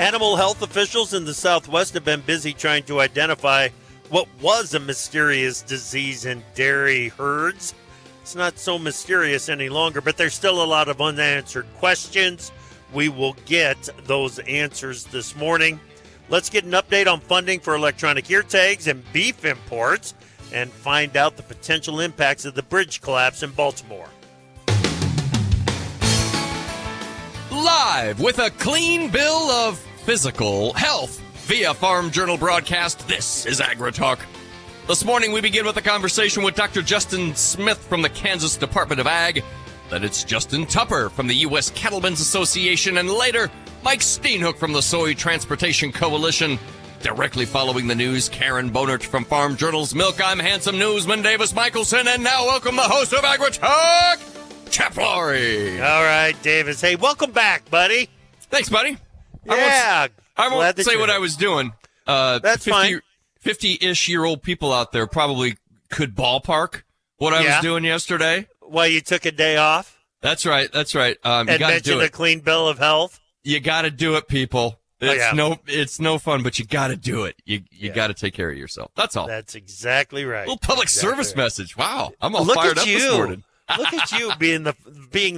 Animal health officials in the Southwest have been busy trying to identify what was a mysterious disease in dairy herds. It's not so mysterious any longer, but there's still a lot of unanswered questions. We will get those answers this morning. Let's get an update on funding for electronic ear tags and beef imports and find out the potential impacts of the bridge collapse in Baltimore. Live with a clean bill of physical health via Farm Journal broadcast, this is AgriTalk. This morning we begin with a conversation with Dr. Justin Smith from the Kansas Department of Ag. Then it's Justin Tupper from the U.S. Cattlemen's Association, and later Mike Steenhoek from the Soy Transportation Coalition. Directly following the news, Karen Bonert from Farm Journal's Milk. I'm handsome newsman Davis Michelson, and now welcome the host of AgriTalk, Chap Laurie. All right, Davis. Hey, welcome back, buddy. Thanks, buddy. Yeah. I won't say what I was doing. That's 50, fine. 50-ish-year-old people out there probably could ballpark what I was doing yesterday. Well, you took a day off? That's right. And mentioned a clean bill of health? You got to do it, people. It's no fun, but you got to do it. You got to take care of yourself. That's all. That's exactly right. A little public service message. Wow. I'm all fired up this morning. Look at you being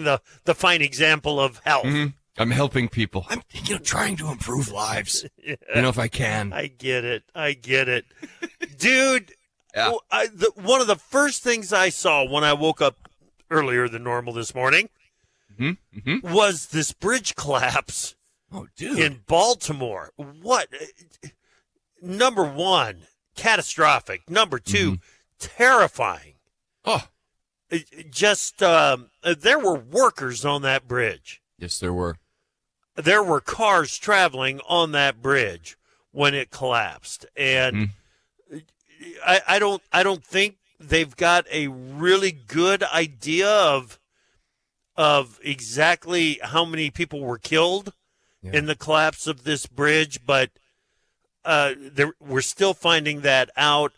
the fine example of health. Mm-hmm. I'm helping people. I'm trying to improve lives. Yeah. If I can. I get it. Dude, one of the first things I saw when I woke up earlier than normal this morning was this bridge collapse in Baltimore. What? Number one, catastrophic. Number two, terrifying. Oh. Just, there were workers on that bridge. Yes, there were. There were cars traveling on that bridge when it collapsed. And I don't think they've got a really good idea of exactly how many people were killed in the collapse of this bridge, but we're still finding that out.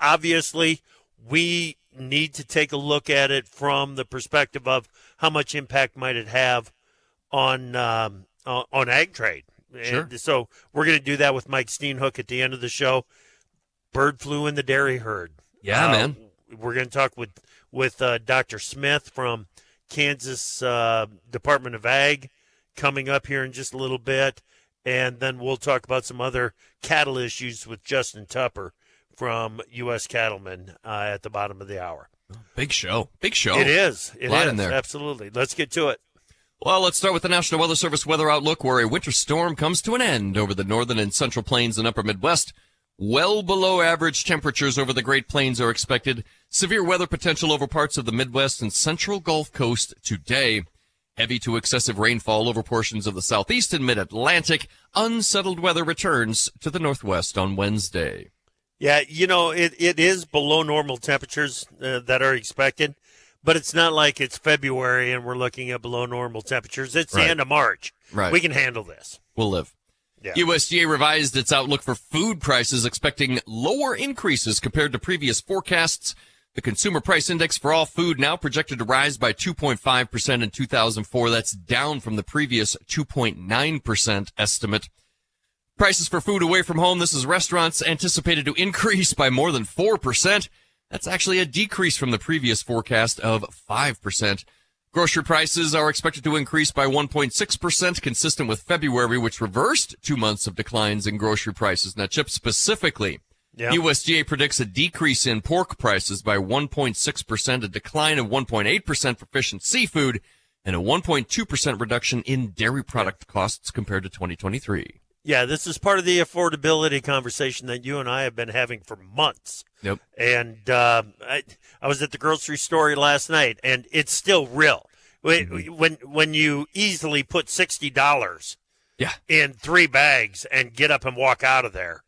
Obviously, we need to take a look at it from the perspective of how much impact might it have on ag trade. Sure. And so we're going to do that with Mike Steenhoek at the end of the show. Bird flu in the dairy herd. Yeah, man. We're going to talk with Dr. Smith from Kansas Department of Ag coming up here in just a little bit. And then we'll talk about some other cattle issues with Justin Tupper from U.S. Cattlemen at the bottom of the hour. Big show. It is. A lot in there. Absolutely. Let's get to it. Well, let's start with the National Weather Service weather outlook, where a winter storm comes to an end over the northern and central plains and upper Midwest. Well below average temperatures over the Great Plains are expected. Severe weather potential over parts of the Midwest and central Gulf Coast today. Heavy to excessive rainfall over portions of the southeast and mid-Atlantic. Unsettled weather returns to the northwest on Wednesday. Yeah, it is below normal temperatures that are expected, but it's not like it's February and we're looking at below normal temperatures. It's the end of March. Right. We can handle this. We'll live. Yeah. USDA revised its outlook for food prices, expecting lower increases compared to previous forecasts. The Consumer Price Index for all food now projected to rise by 2.5% in 2004. That's down from the previous 2.9% estimate. Prices for food away from home, this is restaurants, anticipated to increase by more than 4%. That's actually a decrease from the previous forecast of 5%. Grocery prices are expected to increase by 1.6%, consistent with February, which reversed 2 months of declines in grocery prices. Now, Chip, specifically, USDA predicts a decrease in pork prices by 1.6%, a decline of 1.8% for fish and seafood, and a 1.2% reduction in dairy product costs compared to 2023. Yeah, this is part of the affordability conversation that you and I have been having for months. Yep. And I was at the grocery store last night, and it's still real. When you easily put $60 in 3 bags and get up and walk out of there,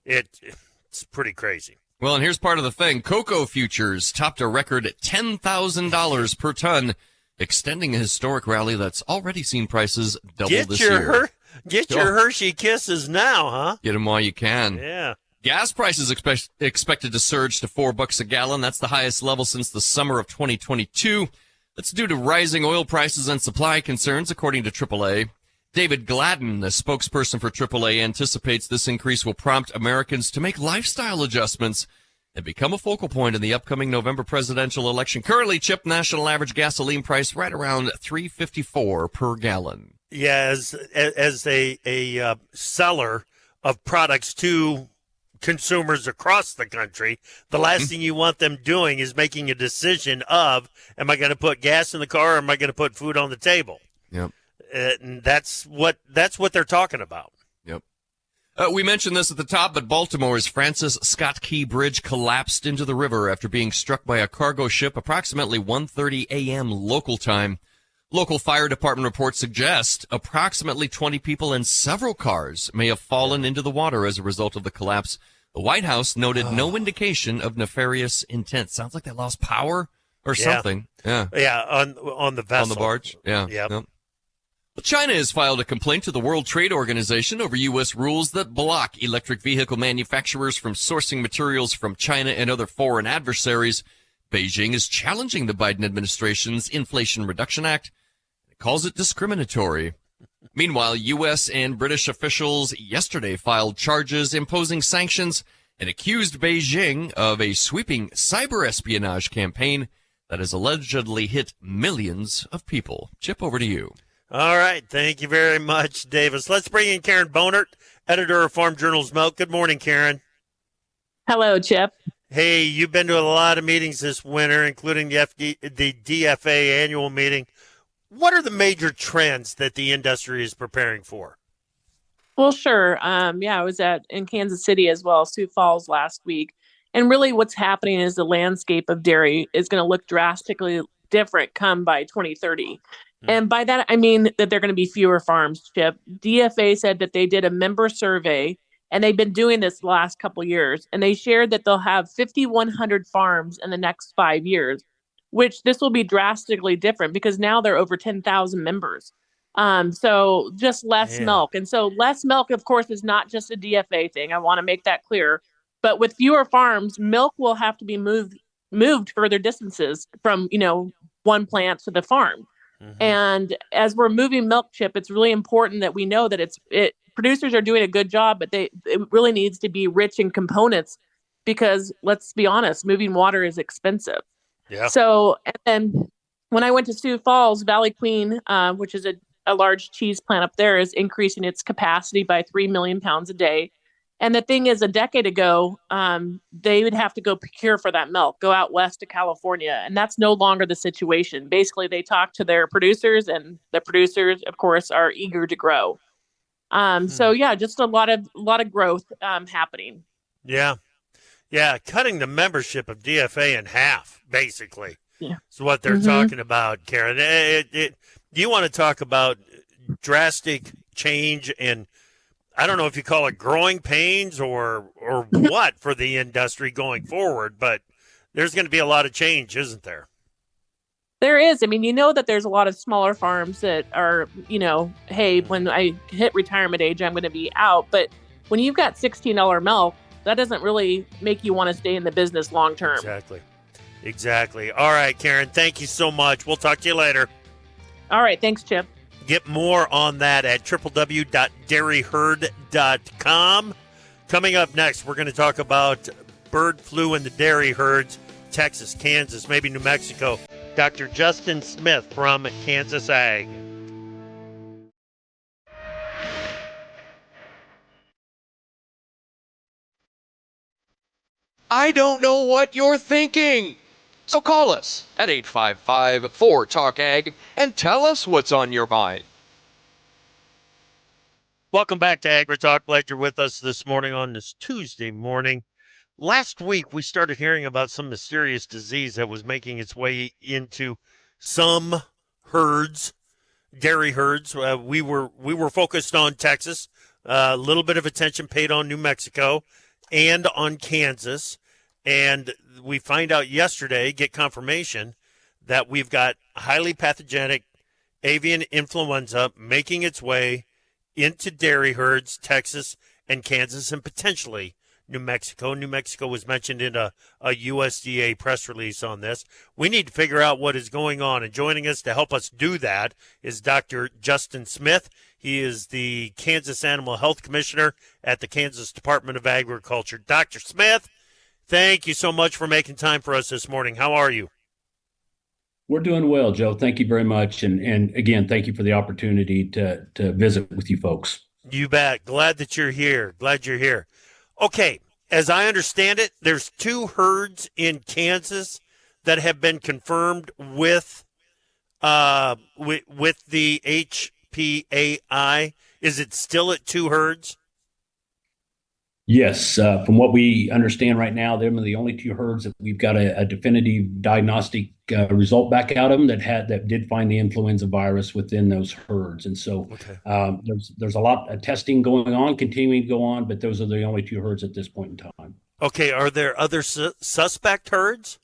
it's pretty crazy. Well, and here's part of the thing. Cocoa futures topped a record at $10,000 per ton, extending a historic rally that's already seen prices double this year. Get your Hershey Kisses now, huh? Get them while you can. Yeah. Gas prices expected to surge to $4 a gallon. That's the highest level since the summer of 2022. That's due to rising oil prices and supply concerns, according to AAA. David Gladden, the spokesperson for AAA, anticipates this increase will prompt Americans to make lifestyle adjustments and become a focal point in the upcoming November presidential election. Currently, Chip, national average gasoline price right around $3.54 per gallon. Yeah, as a seller of products to consumers across the country, the last thing you want them doing is making a decision of, am I going to put gas in the car or am I going to put food on the table? Yep. And that's what they're talking about. Yep. We mentioned this at the top, but Baltimore's Francis Scott Key Bridge collapsed into the river after being struck by a cargo ship approximately 1:30 a.m. local time. Local fire department reports suggest approximately 20 people and several cars may have fallen into the water as a result of the collapse. The White House noted no indication of nefarious intent. Sounds like they lost power or something. Yeah. Yeah, on the vessel. On the barge. Yeah. Yep. Well, China has filed a complaint to the World Trade Organization over U.S. rules that block electric vehicle manufacturers from sourcing materials from China and other foreign adversaries. Beijing is challenging the Biden administration's Inflation Reduction Act. It calls it discriminatory. Meanwhile, U.S. and British officials yesterday filed charges imposing sanctions and accused Beijing of a sweeping cyber espionage campaign that has allegedly hit millions of people. Chip, over to you. All right. Thank you very much, Davis. Let's bring in Karen Bonert, editor of Farm Journal's Milk. Good morning, Karen. Hello, Chip. Hey, you've been to a lot of meetings this winter, including the DFA annual meeting. What are the major trends that the industry is preparing for? Well, sure. I was in Kansas City as well, Sioux Falls last week. And really what's happening is the landscape of dairy is going to look drastically different come by 2030. And by that, I mean that there are going to be fewer farms, Chip. DFA said that they did a member survey, and they've been doing this the last couple of years. And they shared that they'll have 5,100 farms in the next 5 years, which this will be drastically different because now there are over 10,000 members. So just less milk. And so less milk, of course, is not just a DFA thing. I want to make that clear. But with fewer farms, milk will have to be moved further distances from, one plant to the farm. Mm-hmm. And as we're moving milk, Chip, it's really important that we know that producers are doing a good job, but it really needs to be rich in components because let's be honest, moving water is expensive. Yeah. So, and then when I went to Sioux Falls, Valley Queen, which is a large cheese plant up there, is increasing its capacity by 3 million pounds a day. And the thing is, a decade ago, they would have to go procure for that milk, go out west to California. And that's no longer the situation. Basically, they talk to their producers, and the producers, of course, are eager to grow. So, just a lot of growth happening. Yeah. Yeah, cutting the membership of DFA in half, basically, is what they're talking about, Karen. You want to talk about drastic change and I don't know if you call it growing pains or what for the industry going forward, but there's going to be a lot of change, isn't there? There is. I mean, that there's a lot of smaller farms that are, hey, when I hit retirement age, I'm going to be out. But when you've got $16 milk, that doesn't really make you want to stay in the business long term. Exactly. All right, Karen, thank you so much. We'll talk to you later. All right. Thanks, Chip. Get more on that at www.dairyherd.com. Coming up next, we're going to talk about bird flu in the dairy herds, Texas, Kansas, maybe New Mexico. Dr. Justin Smith from Kansas Ag. I don't know what you're thinking. So call us at 855-4-TALK-AG and tell us what's on your mind. Welcome back to AgriTalk. Glad you're with us this morning on this Tuesday morning. Last week, we started hearing about some mysterious disease that was making its way into some herds, dairy herds. We were focused on Texas, a little bit of attention paid on New Mexico and on Kansas. And we find out yesterday, get confirmation, that we've got highly pathogenic avian influenza making its way into dairy herds, Texas and Kansas, and potentially New Mexico. New Mexico was mentioned in a USDA press release on this. We need to figure out what is going on. And joining us to help us do that is Dr. Justin Smith. He is the Kansas Animal Health Commissioner at the Kansas Department of Agriculture. Dr. Smith, thank you so much for making time for us this morning. How are you? We're doing well, Joe. Thank you very much. And again, thank you for the opportunity to visit with you folks. You bet. Glad that you're here. Glad you're here. Okay, as I understand it, there's 2 herds in Kansas that have been confirmed with the HPAI. Is it still at 2 herds? Yes, from what we understand right now, they're the only 2 herds that we've got a definitive diagnostic result back out of them that did find the influenza virus within those herds. And so there's a lot of testing going on, continuing to go on, but those are the only 2 herds at this point in time. Okay, are there other suspect herds?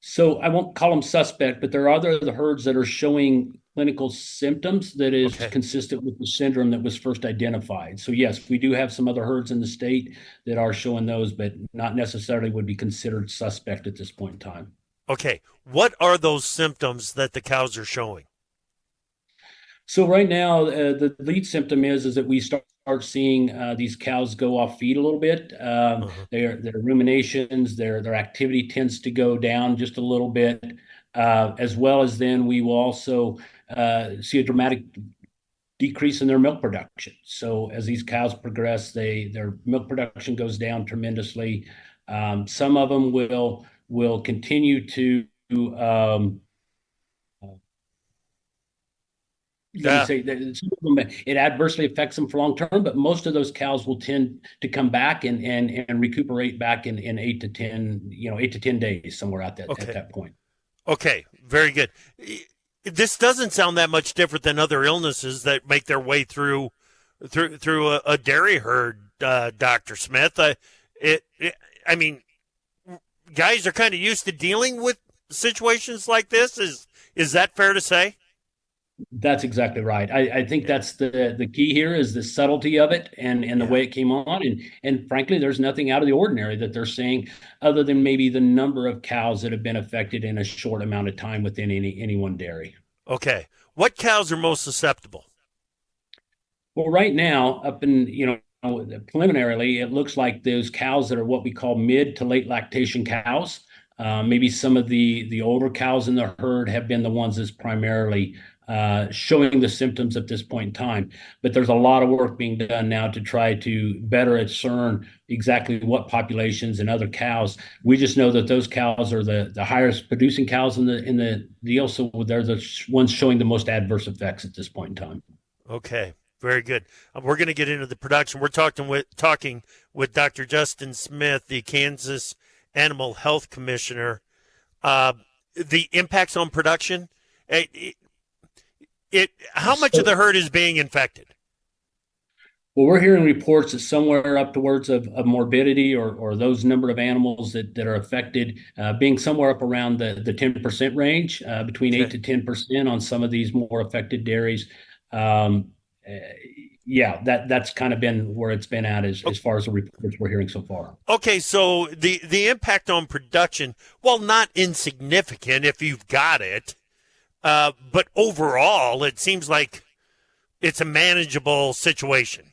So I won't call them suspect, but there are other herds that are showing clinical symptoms that is consistent with the syndrome that was first identified. So yes, we do have some other herds in the state that are showing those, but not necessarily would be considered suspect at this point in time. Okay, what are those symptoms that the cows are showing? So right now, the lead symptom is that we start seeing these cows go off feed a little bit. Their ruminations, their activity tends to go down just a little bit, as well as then we will also see a dramatic decrease in their milk production. So as these cows progress, their milk production goes down tremendously. Some of them will continue to say that it adversely affects them for long term, but most of those cows will tend to come back and recuperate back in 8 to 10 days, somewhere at that point. Okay, very good. This doesn't sound that much different than other illnesses that make their way through a dairy herd, Dr. Smith. I mean, guys are kind of used to dealing with situations like this. Is that fair to say? That's exactly right. I think that's the key here is the subtlety of it and the way it came on. And frankly, there's nothing out of the ordinary that they're seeing other than maybe the number of cows that have been affected in a short amount of time within any one dairy. Okay. What cows are most susceptible? Well, right now, preliminarily, it looks like those cows that are what we call mid to late lactation cows. Maybe some of the older cows in the herd have been the ones that's primarily showing the symptoms at this point in time. But there's a lot of work being done now to try to better discern exactly what populations and other cows. We just know that those cows are the highest producing cows in the deal, so they're the ones showing the most adverse effects at this point in time. Okay, very good. We're going to get into the production. We're talking with Dr. Justin Smith, the Kansas Animal Health Commissioner. The impacts on production. How much of the herd is being infected? Well, we're hearing reports that somewhere upwards of morbidity or those number of animals that are affected being somewhere up around the 10% range, between 8 to 10% on some of these more affected dairies. That's kind of been where it's been at as far as the reports we're hearing so far. Okay, so the impact on production, well, not insignificant if you've got it. But overall, it seems like it's a manageable situation.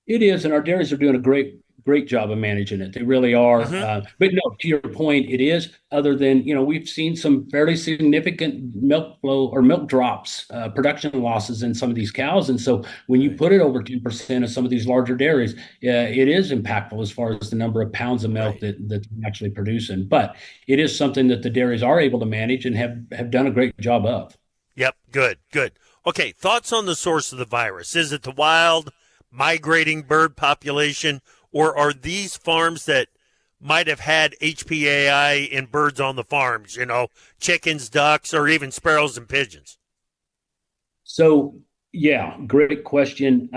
It is, and our dairies are doing a great job of managing it. They really are. But no, to your point, it is, other than, we've seen some fairly significant milk flow or milk drops, production losses in some of these cows. And so when you put it over 10% of some of these larger dairies, it is impactful as far as the number of pounds of milk that they're actually producing. But it is something that the dairies are able to manage and have done a great job of. Yep, good. Okay, thoughts on the source of the virus. Is it the wild migrating bird population, or are these farms that might have had HPAI in birds on the farms, chickens, ducks, or even sparrows and pigeons? So, yeah, great question.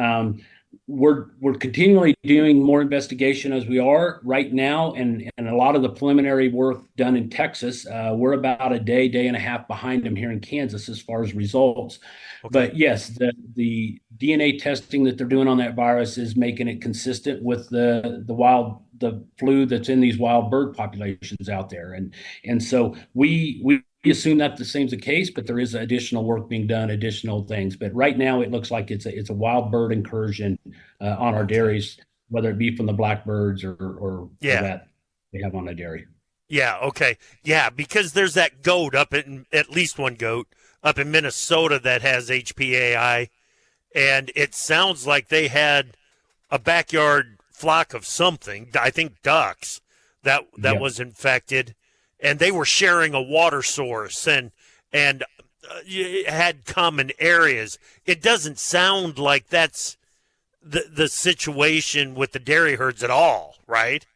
we're continually doing more investigation as we are right now, and a lot of the preliminary work done in Texas. We're about a day and a half behind them here in Kansas as far as results. Okay. But yes, the DNA testing that they're doing on that virus is making it consistent with the flu that's in these wild bird populations out there, and so we assume that the same is the case, but there is additional work being done, additional things. But right now, it looks like it's a wild bird incursion on our dairies, whether it be from the blackbirds or that they have on the dairy. Yeah. Okay. Yeah, because there's that goat at least one goat up in Minnesota that has HPAI, and it sounds like they had a backyard flock of something. I think ducks that was infected. And they were sharing a water source and had common areas. It doesn't sound like that's the situation with the dairy herds at all, right?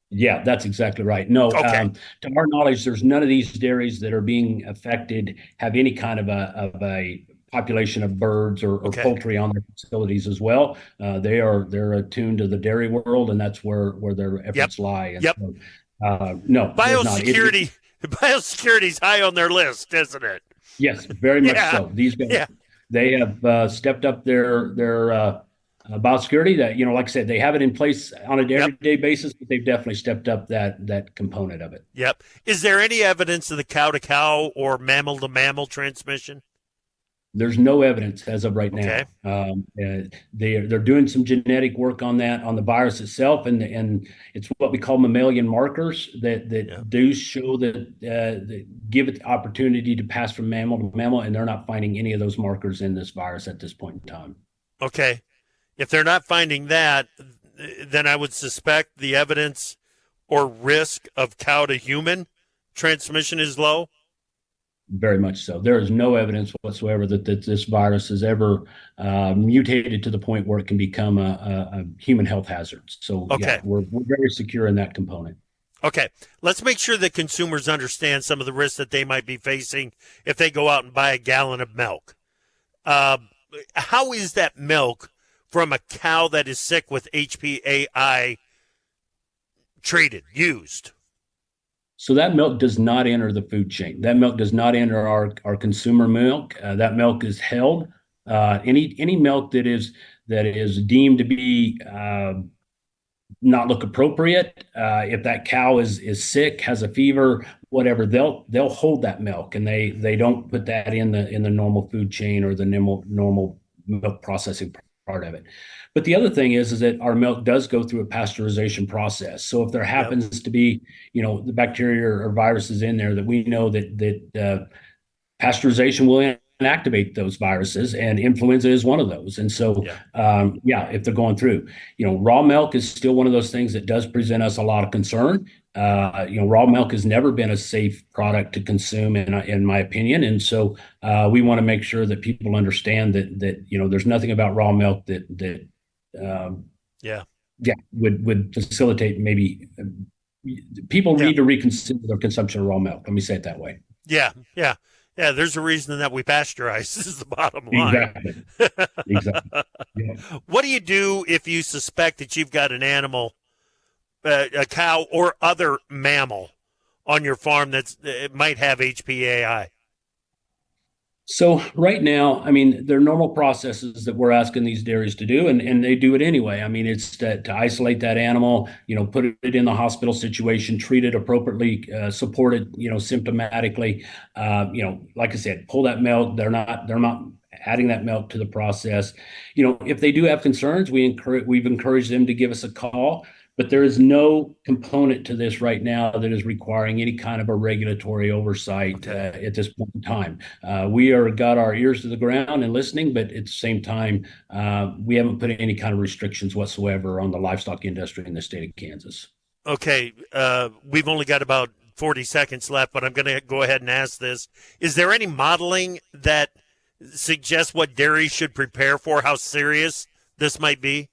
Yeah, that's exactly right. No, okay. To our knowledge, there's none of these dairies that are being affected have any kind of a population of birds or poultry on their facilities as well. They're attuned to the dairy world, and that's where their efforts lie. And so, no, biosecurity is high on their list, isn't it? Yes, very much so. These guys, they have stepped up their biosecurity. That, like I said, they have it in place on a everyday basis, but they've definitely stepped up that component of it. Yep. Is there any evidence of the cow to cow or mammal to mammal transmission? There's no evidence as of right now. Okay. They're doing some genetic work on that, on the virus itself, and it's what we call mammalian markers that do show that give it the opportunity to pass from mammal to mammal, and they're not finding any of those markers in this virus at this point in time. Okay. If they're not finding that, then I would suspect the evidence or risk of cow to human transmission is low. Very much so. There is no evidence whatsoever that this virus has ever mutated to the point where it can become a human health hazard. So we're very secure in that component. Okay. Let's make sure that consumers understand some of the risks that they might be facing if they go out and buy a gallon of milk. How is that milk from a cow that is sick with HPAI used? So that milk does not enter the food chain. That milk does not enter our consumer milk. That milk is held. Any milk that is deemed to be not look appropriate, if that cow is sick, has a fever, whatever, they'll hold that milk, and they don't put that in the normal food chain or the normal milk processing part of it. But the other thing is that our milk does go through a pasteurization process. So if there happens to be, the bacteria or viruses in there, that we know that pasteurization will inactivate those viruses, and influenza is one of those. And so, if they're going through, raw milk is still one of those things that does present us a lot of concern. Raw milk has never been a safe product to consume, in my opinion. And so we want to make sure that people understand that there's nothing about raw milk that would facilitate maybe people need to reconsider their consumption of raw milk. Let me say it that way. Yeah. There's a reason that we pasteurize. This is the bottom line. Exactly. Yeah. What do you do if you suspect that you've got an animal, a cow or other mammal on your farm it might have HPAI? So right now, there are normal processes that we're asking these dairies to do, and they do it anyway. It's to isolate that animal, put it in the hospital situation, treat it appropriately, support it, symptomatically. Like I said, pull that milk. They're not adding that milk to the process. If they do have concerns, we've encouraged them to give us a call. But there is no component to this right now that is requiring any kind of a regulatory oversight at this point in time. We got our ears to the ground and listening, but at the same time, we haven't put any kind of restrictions whatsoever on the livestock industry in the state of Kansas. Okay, we've only got about 40 seconds left, but I'm going to go ahead and ask this. Is there any modeling that suggests what dairies should prepare for, how serious this might be?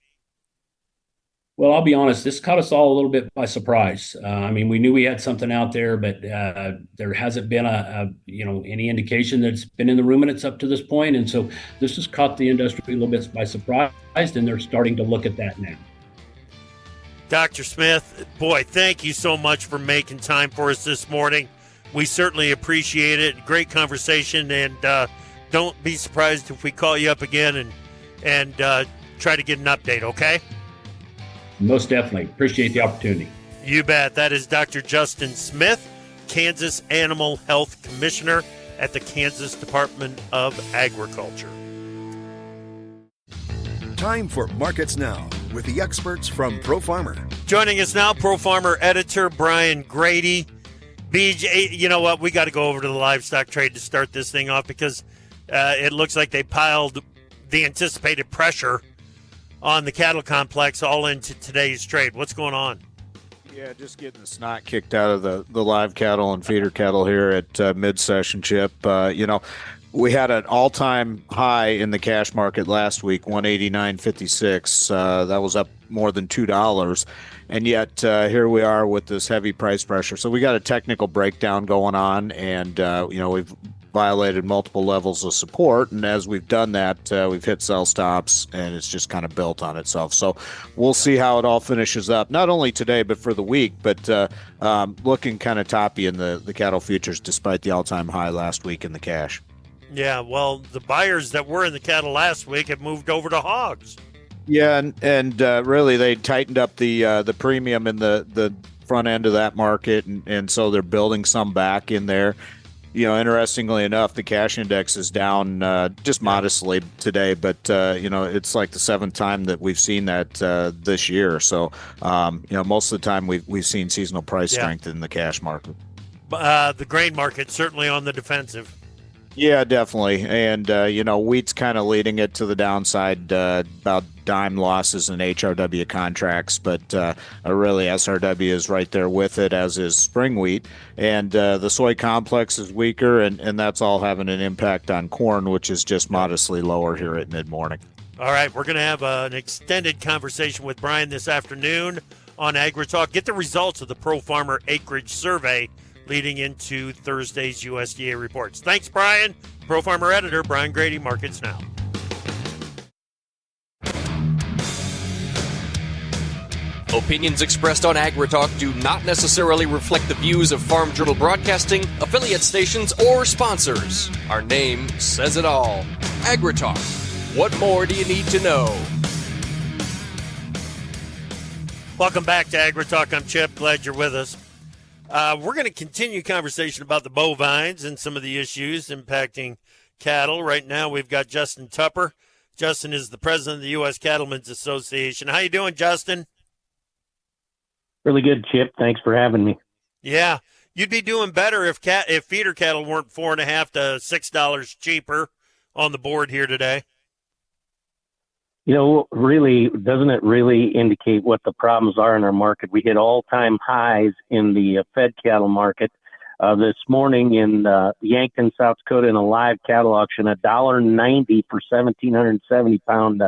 Well, I'll be honest, this caught us all a little bit by surprise. I mean, we knew we had something out there, but there hasn't been any indication that it's been in the ruminants up to this point. And so this has caught the industry a little bit by surprise, and they're starting to look at that now. Dr. Smith, boy, thank you so much for making time for us this morning. We certainly appreciate it. Great conversation, and don't be surprised if we call you up again and try to get an update, okay? Most definitely. Appreciate the opportunity. You bet. That is Dr. Justin Smith, Kansas Animal Health Commissioner at the Kansas Department of Agriculture. Time for Markets Now with the experts from Pro Farmer. Joining us now, Pro Farmer editor Brian Grady. BJ, you know what? We got to go over to the livestock trade to start this thing off because it looks like they piled the anticipated pressure on the cattle complex all into today's trade. What's going on? Yeah, just getting the snot kicked out of the live cattle and feeder cattle here at mid-session, Chip. We had an all-time high in the cash market last week, 189.56. That was up more than $2. And yet here we are with this heavy price pressure. So we got a technical breakdown going on, and we've violated multiple levels of support, and as we've done that, we've hit sell stops, and it's just kind of built on itself. So we'll see how it all finishes up, not only today but for the week. But looking kind of toppy in the cattle futures despite the all-time high last week in the cash. Yeah, well, the buyers that were in the cattle last week have moved over to hogs. Yeah, and really they tightened up the premium in the front end of that market, and so they're building some back in there. Interestingly enough, the cash index is down just modestly today, but it's like the seventh time that we've seen that this year. So most of the time we've seen seasonal price strength in the cash market. The grain market certainly on the defensive. Yeah, definitely. And, wheat's kind of leading it to the downside, about dime losses in HRW contracts, but really SRW is right there with it, as is spring wheat. And the soy complex is weaker, and that's all having an impact on corn, which is just modestly lower here at mid-morning. All right, we're going to have an extended conversation with Brian this afternoon on AgriTalk. Get the results of the Pro Farmer Acreage Survey leading into Thursday's USDA reports. Thanks, Brian. Pro Farmer editor Brian Grady, Markets Now. Opinions expressed on AgriTalk do not necessarily reflect the views of Farm Journal Broadcasting, affiliate stations, or sponsors. Our name says it all. AgriTalk. What more do you need to know? Welcome back to AgriTalk. I'm Chip. Glad you're with us. We're going to continue conversation about the bovines and some of the issues impacting cattle. Right now, we've got Justin Tupper. Justin is the president of the U.S. Cattlemen's Association. How you doing, Justin? Really good, Chip. Thanks for having me. Yeah, you'd be doing better if feeder cattle weren't $4.50 to $6 cheaper on the board here today. Really, doesn't it really indicate what the problems are in our market? We hit all-time highs in the fed cattle market. This morning in Yankton, South Dakota, in a live cattle auction, $1.90 for 1,770-pound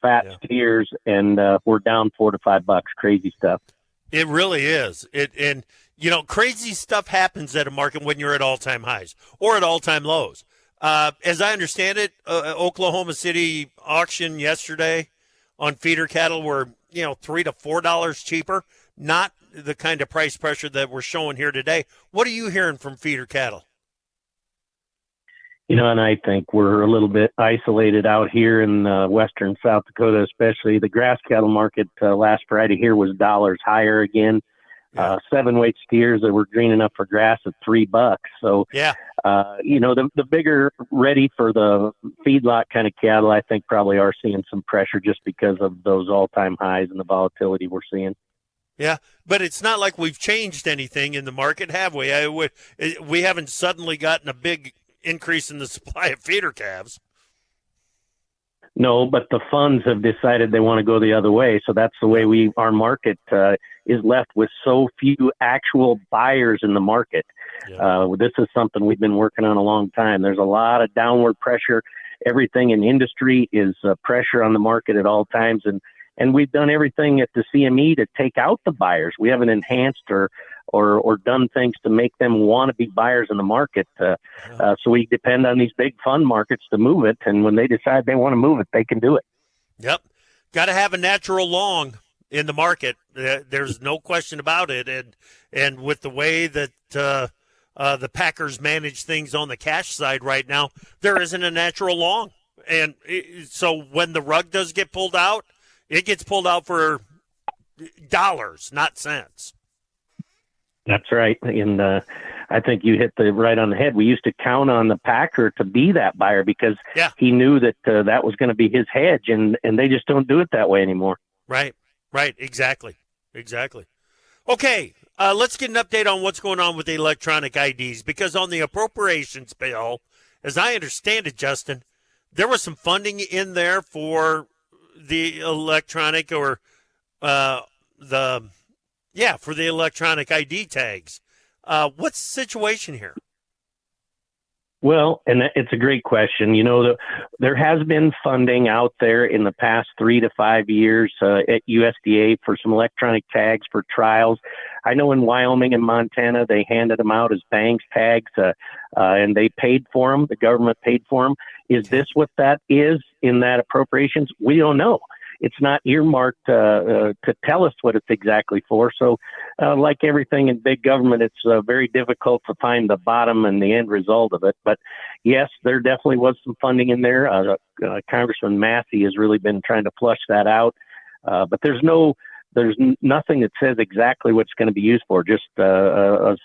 fat steers, and we're down $4 to $5. Crazy stuff. It really is. Crazy stuff happens at a market when you're at all-time highs or at all-time lows. As I understand it, Oklahoma City auction yesterday on feeder cattle were, $3 to $4 cheaper. Not the kind of price pressure that we're showing here today. What are you hearing from feeder cattle? And I think we're a little bit isolated out here in western South Dakota, especially. The grass cattle market last Friday here was dollars higher again. 7-weight steers that were green enough for grass at $3. So, the bigger ready for the feedlot kind of cattle, I think probably are seeing some pressure just because of those all-time highs and the volatility we're seeing. Yeah, but it's not like we've changed anything in the market, have we? We haven't suddenly gotten a big increase in the supply of feeder calves. No, but the funds have decided they want to go the other way. So that's the way our market is left with so few actual buyers in the market. Yeah. This is something we've been working on a long time. There's a lot of downward pressure. Everything in industry is pressure on the market at all times. And and we've done everything at the CME to take out the buyers. We haven't enhanced or done things to make them want to be buyers in the market. So we depend on these big fund markets to move it, and when they decide they want to move it, they can do it. Yep. Got to have a natural long in the market. There's no question about it. And with the way that the Packers manage things on the cash side right now, there isn't a natural long. And so when the rug does get pulled out, it gets pulled out for dollars, not cents. That's right. And I think you hit the right on the head. We used to count on the Packer to be that buyer because he knew that that was going to be his hedge, and they just don't do it that way anymore. Right. Exactly. Okay, let's get an update on what's going on with the electronic IDs, because on the appropriations bill, as I understand it, Justin, there was some funding in there for the electronic for the electronic ID tags. What's the situation here? Well, and it's a great question. There has been funding out there in the past 3 to 5 years at USDA for some electronic tags for trials. I know in Wyoming and Montana, they handed them out as banks tags, and they paid for them. The government paid for them. Is this what that is in that appropriations? We don't know. It's not earmarked to tell us what it's exactly for. So like everything in big government, it's very difficult to find the bottom and the end result of it. But yes, there definitely was some funding in there. Congressman Massey has really been trying to flush that out. But there's nothing that says exactly what it's going to be used for, just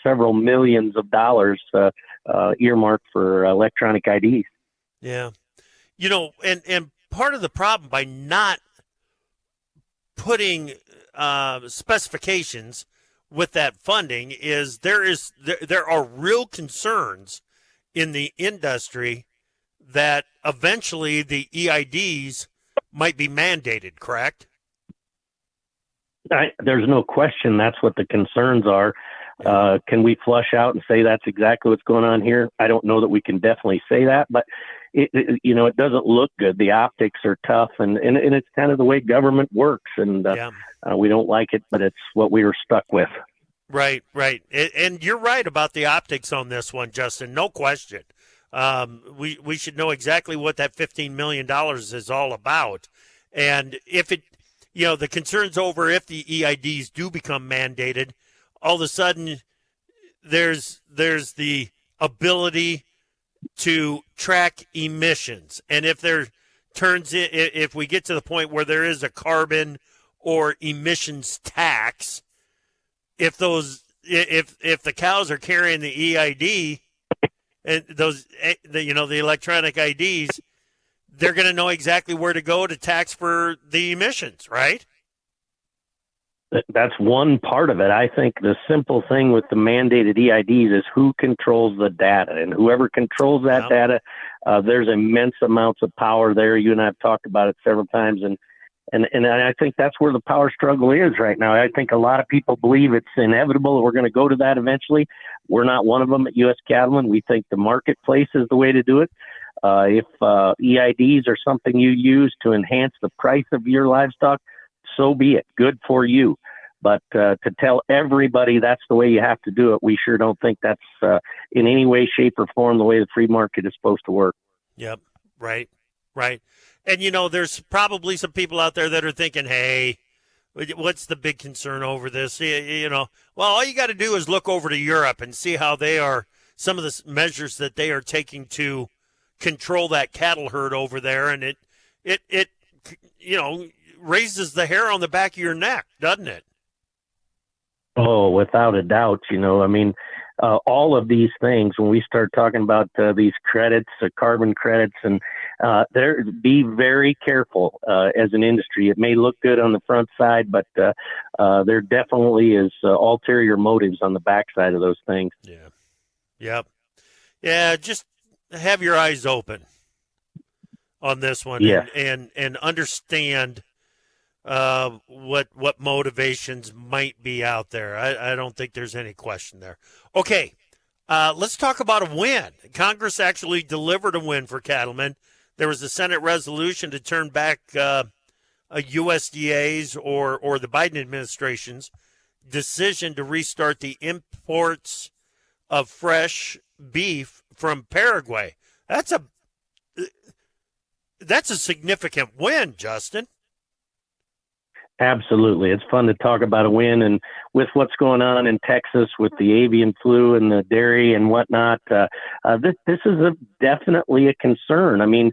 several millions of dollars earmarked for electronic IDs. Yeah. And part of the problem by not putting specifications with that funding is there are real concerns in the industry that eventually the EIDs might be mandated, correct? There's no question that's what the concerns are. Can we flush out and say that's exactly what's going on here? I don't know that we can definitely say that, but it doesn't look good. The optics are tough, and it's kind of the way government works, and we don't like it, but it's what we were stuck with. Right. And you're right about the optics on this one, Justin, no question. We should know exactly what that $15 million is all about. And if the concerns over if the EIDs do become mandated, all of a sudden there's the ability to track emissions. And if if we get to the point where there is a carbon or emissions tax, if the cows are carrying the EID and the electronic IDs, they're going to know exactly where to go to tax for the emissions, right? That's one part of it. I think the simple thing with the mandated EIDs is who controls the data, and whoever controls that data, there's immense amounts of power there. You and I have talked about it several times, and I think that's where the power struggle is right now. I think a lot of people believe it's inevitable. We're going to go to that eventually. We're not one of them at U.S. Cattlemen. We think the marketplace is the way to do it. If EIDs are something you use to enhance the price of your livestock, so be it. Good for you. But to tell everybody that's the way you have to do it, we sure don't think that's in any way, shape, or form the way the free market is supposed to work. Yep. Right. And, there's probably some people out there that are thinking, hey, what's the big concern over this? Well, all you got to do is look over to Europe and see how they are, some of the measures that they are taking to control that cattle herd over there. And it raises the hair on the back of your neck, doesn't it? Oh, without a doubt. All of these things, when we start talking about these credits, carbon credits, and be very careful as an industry. It may look good on the front side, but there definitely is ulterior motives on the backside of those things. Yeah. Yep. Yeah, just have your eyes open on this one, and understand what motivations might be out there. I don't think there's any question there. Okay, let's talk about a win. Congress actually delivered a win for cattlemen. There was a Senate resolution to turn back USDA's or the Biden administration's decision to restart the imports of fresh beef from Paraguay. That's a significant win, Justin. Absolutely. It's fun to talk about a win. And with what's going on in Texas with the avian flu and the dairy and whatnot, this is definitely a concern. I mean,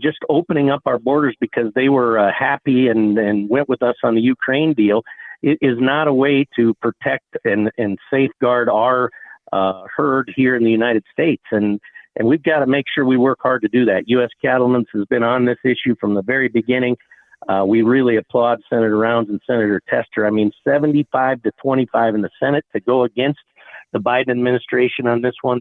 just opening up our borders because they were happy and went with us on the Ukraine deal is not a way to protect and safeguard our herd here in the United States. And we've got to make sure we work hard to do that. U.S. Cattlemen has been on this issue from the very beginning. We really applaud Senator Rounds and Senator Tester. I mean, 75 to 25 in the Senate to go against the Biden administration on this one.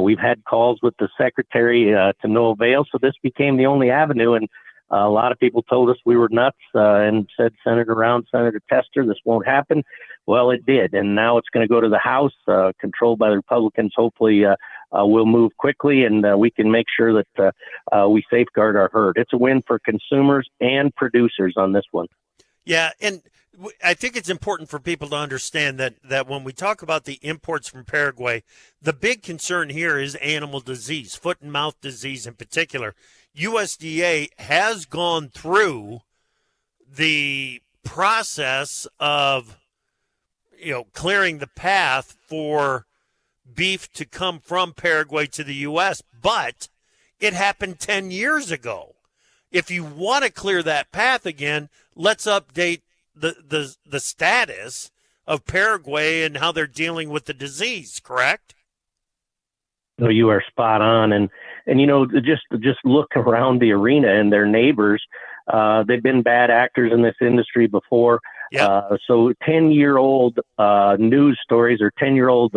We've had calls with the secretary to no avail, so this became the only avenue. And a lot of people told us we were nuts and said, Senator Rounds, Senator Tester, this won't happen. Well, it did, and now it's going to go to the House, controlled by the Republicans. Hopefully, we'll move quickly, and we can make sure that we safeguard our herd. It's a win for consumers and producers on this one. Yeah, and I think it's important for people to understand that when we talk about the imports from Paraguay, the big concern here is animal disease, foot and mouth disease in particular. USDA has gone through the process of clearing the path for beef to come from Paraguay to the U.S., but it happened 10 years ago. If you want to clear that path again, let's update the status of Paraguay and how they're dealing with the disease, correct? No, you are spot on. And just look around the arena and their neighbors. They've been bad actors in this industry before. Yep. So 10-year-old news stories or 10-year-old,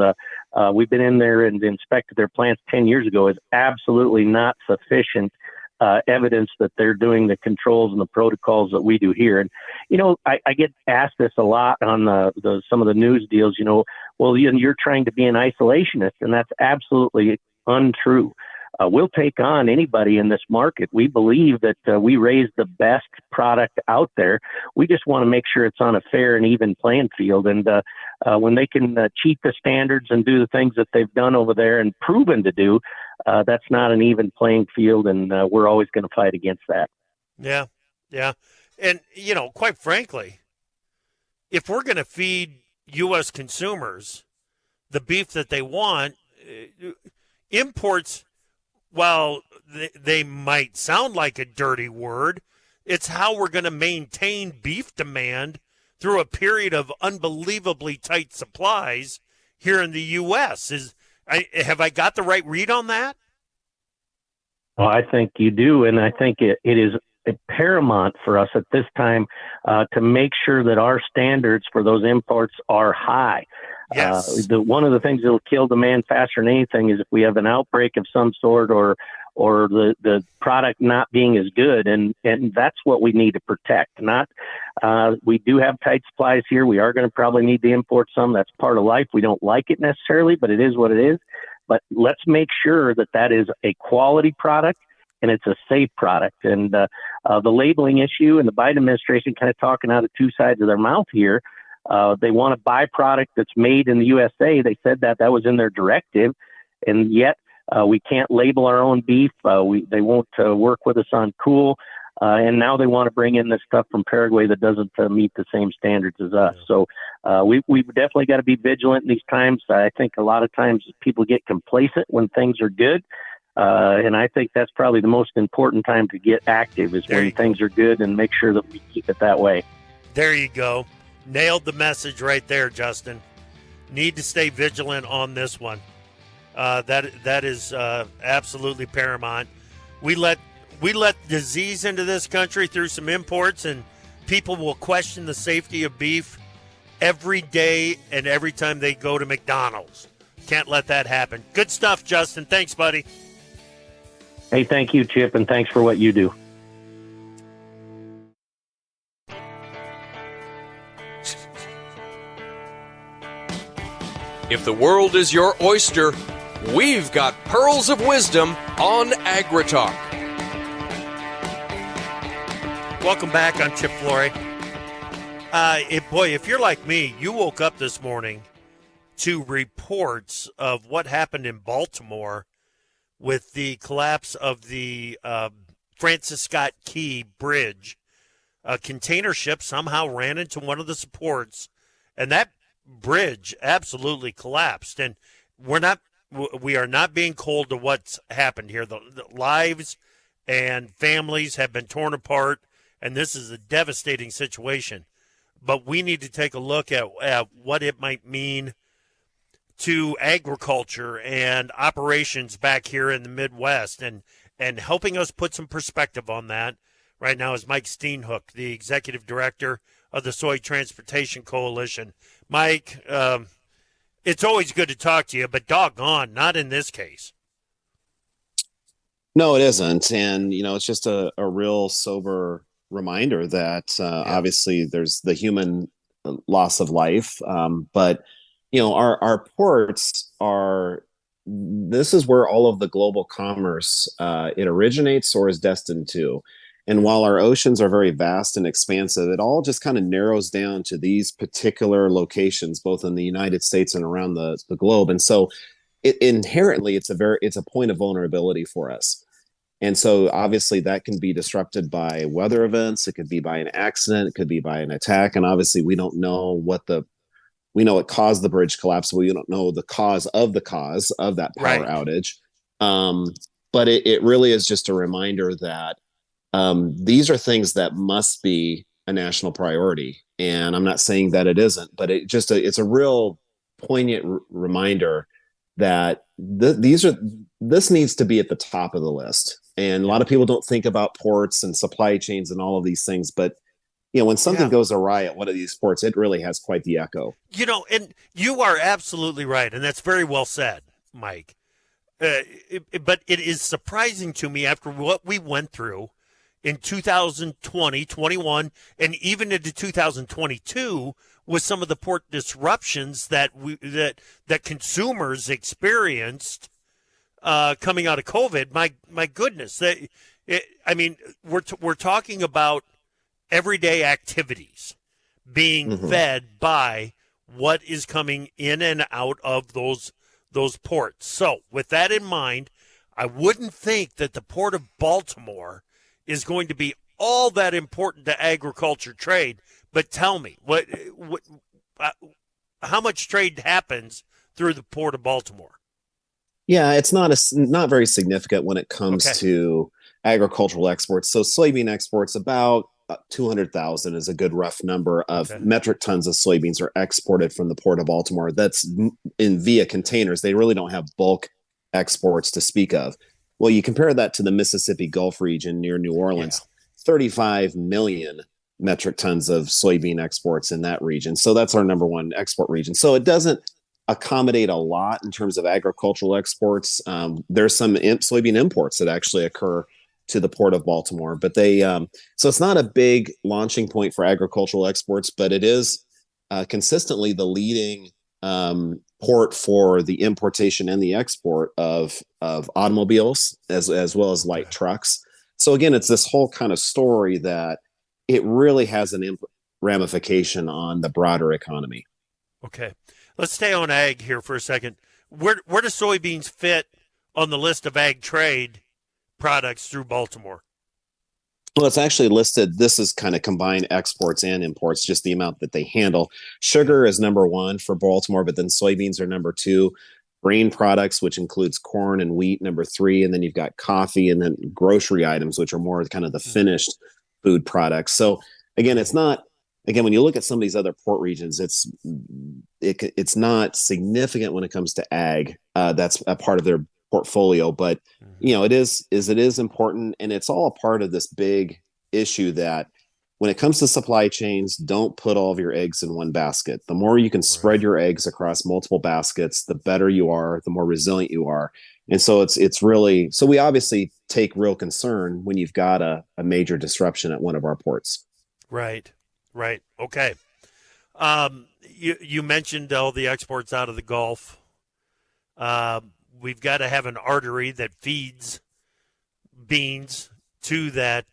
we've been in there and inspected their plants 10 years ago is absolutely not sufficient evidence that they're doing the controls and the protocols that we do here. And, I get asked this a lot on some of the news deals, well, you're trying to be an isolationist, and that's absolutely untrue. We'll take on anybody in this market. We believe that we raise the best product out there. We just want to make sure it's on a fair and even playing field. And when they can cheat the standards and do the things that they've done over there and proven to do, that's not an even playing field, and we're always going to fight against that. Yeah. And, quite frankly, if we're going to feed U.S. consumers the beef that they want, imports, while they might sound like a dirty word, it's how we're going to maintain beef demand through a period of unbelievably tight supplies here in the U.S. Have I got the right read on that? Well, I think you do, and I think it is paramount for us at this time to make sure that our standards for those imports are high. Yes. One of the things that will kill demand faster than anything is if we have an outbreak of some sort or the product not being as good, and that's what we need to protect. We do have tight supplies here. We are going to probably need to import some. That's part of life. We don't like it necessarily, but it is what it is. But let's make sure that is a quality product and it's a safe product. And the labeling issue and the Biden administration kind of talking out of two sides of their mouth here. They want to buy product that's made in the USA. They said that was in their directive, and yet we can't label our own beef. They won't work with us on cool, and now they want to bring in this stuff from Paraguay that doesn't meet the same standards as us. So we've definitely got to be vigilant in these times. I think a lot of times people get complacent when things are good. And I think that's probably the most important time to get active is when things are good, and make sure that we keep it that way. There you go. Nailed the message right there, Justin. Need to stay vigilant on this one. That is absolutely paramount. We let disease into this country through some imports, and people will question the safety of beef every day and every time they go to McDonald's. Can't let that happen. Good stuff, Justin. Thanks, buddy. Hey, thank you, Chip, and thanks for what you do. If the world is your oyster, we've got pearls of wisdom on AgriTalk. Welcome back on Chip Flory. If you're like me, you woke up this morning to reports of what happened in Baltimore with the collapse of the Francis Scott Key Bridge. A container ship somehow ran into one of the supports, and that bridge absolutely collapsed. And we are not being cold to what's happened here. The lives and families have been torn apart, and this is a devastating situation. But we need to take a look at what it might mean to agriculture and operations back here in the Midwest, and helping us put some perspective on that right now is Mike Steenhoek, the executive director of the Soy Transportation Coalition. Mike, it's always good to talk to you, but doggone, not in this case. No, it isn't. And, it's just a real sober reminder that obviously there's the human loss of life. But, our ports this is where all of the global commerce, it originates or is destined to. And while our oceans are very vast and expansive, it all just kind of narrows down to these particular locations, both in the United States and around the globe. And so inherently, it's a point of vulnerability for us. And so obviously that can be disrupted by weather events. It could be by an accident. It could be by an attack. And obviously we don't know we know what caused the bridge collapse. We don't know the cause of that power outage. But it really is just a reminder that these are things that must be a national priority. And I'm not saying that it isn't, but it's a real poignant reminder that this needs to be at the top of the list. And a lot of people don't think about ports and supply chains and all of these things, but when something goes awry at one of these ports, it really has quite the echo. And you are absolutely right, and that's very well said, Mike. But it is surprising to me after what we went through in 2020, 21, and even into 2022 with some of the port disruptions that consumers experienced coming out of COVID. My goodness, we're talking about everyday activities being fed by what is coming in and out of those ports. So with that in mind, I wouldn't think that the Port of Baltimore is going to be all that important to agriculture trade. But tell me, how much trade happens through the Port of Baltimore? Yeah, it's not very significant when it comes to agricultural exports. So soybean exports, about 200,000 is a good rough number of metric tons of soybeans are exported from the Port of Baltimore. That's via containers. They really don't have bulk exports to speak of. Well, you compare that to the Mississippi Gulf region near New Orleans, 35 million metric tons of soybean exports in that region. So that's our number one export region. So it doesn't accommodate a lot in terms of agricultural exports. There's some soybean imports that actually occur to the Port of Baltimore, but so it's not a big launching point for agricultural exports, but it is consistently the leading port for the importation and the export of automobiles as well as light trucks. So again, it's this whole kind of story that it really has an ramification on the broader economy. Okay. Let's stay on ag here for a second. Where do soybeans fit on the list of ag trade products through Baltimore? Well, it's actually listed. This is kind of combined exports and imports, just the amount that they handle. Sugar is number one for Baltimore, but then soybeans are number two. Grain products, which includes corn and wheat, number three. And then you've got coffee, and then grocery items, which are more kind of the finished food products. So again, when you look at some of these other port regions, it's not significant when it comes to ag. That's a part of their portfolio, but it is important, and it's all a part of this big issue that when it comes to supply chains, don't put all of your eggs in one basket. The more you can spread your eggs across multiple baskets, the better you are, the more resilient you are. And so it's really, so we obviously take real concern when you've got a major disruption at one of our ports. Right. Okay. You mentioned all the exports out of the Gulf. We've got to have an artery that feeds beans to that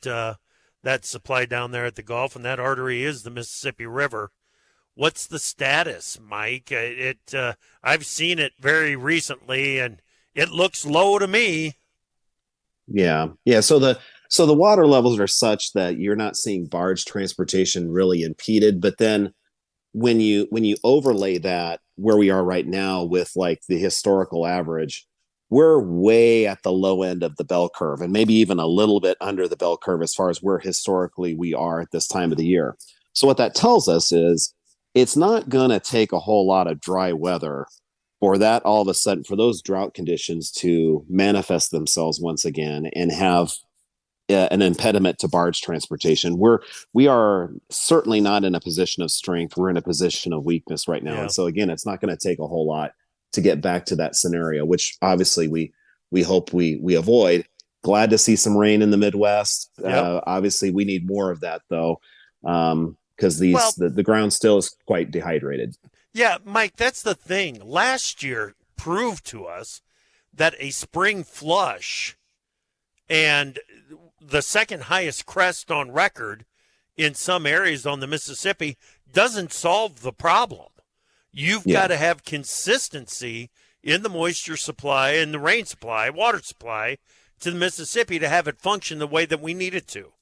that supply down there at the Gulf, and that artery is the Mississippi River. What's the status, Mike? I've seen it very recently, and it looks low to me. Yeah. So the water levels are such that you're not seeing barge transportation really impeded. But then when you overlay that where we are right now with like the historical average, we're way at the low end of the bell curve, and maybe even a little bit under the bell curve as far as where historically we are at this time of the year. So what that tells us is it's not going to take a whole lot of dry weather for that all of a sudden, for those drought conditions to manifest themselves once again and have an impediment to barge transportation. We are certainly not in a position of strength. We're in a position of weakness right now. Yeah. And so again, it's not going to take a whole lot to get back to that scenario, which obviously we hope we avoid. Glad to see some rain in the Midwest. Yep. Obviously we need more of that though. Because the ground still is quite dehydrated. Yeah, Mike, that's the thing. Last year proved to us that a spring flush and the second highest crest on record in some areas on the Mississippi doesn't solve the problem. You've got to have consistency in the moisture supply and the rain supply, water supply to the Mississippi to have it function the way that we need it to.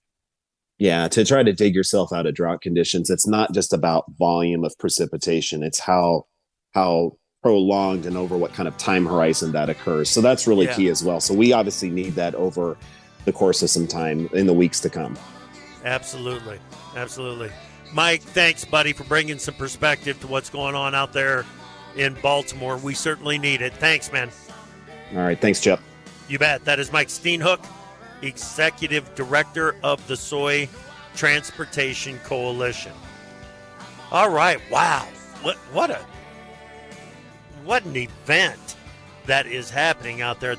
Yeah, to try to dig yourself out of drought conditions, it's not just about volume of precipitation. It's how prolonged and over what kind of time horizon that occurs. So that's really key as well. So we obviously need that over the course of some time in the weeks to come. Absolutely. Mike, thanks, buddy, for bringing some perspective to what's going on out there in Baltimore. We certainly need it. Thanks, man. All right. Thanks, Chip. You bet. That is Mike Steenhoek, Executive Director of the Soy Transportation Coalition. All right. Wow. What an event that is happening out there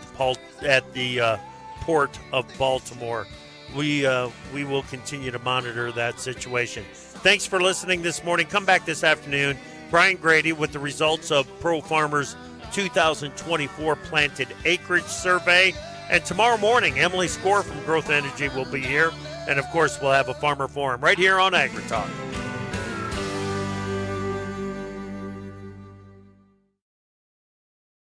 at the Port of Baltimore. We will continue to monitor that situation. Thanks for listening this morning. Come back this afternoon. Brian Grady with the results of Pro Farmers 2024 planted acreage survey. And tomorrow morning, Emily Score from Growth Energy will be here. And, of course, we'll have a farmer forum right here on AgriTalk.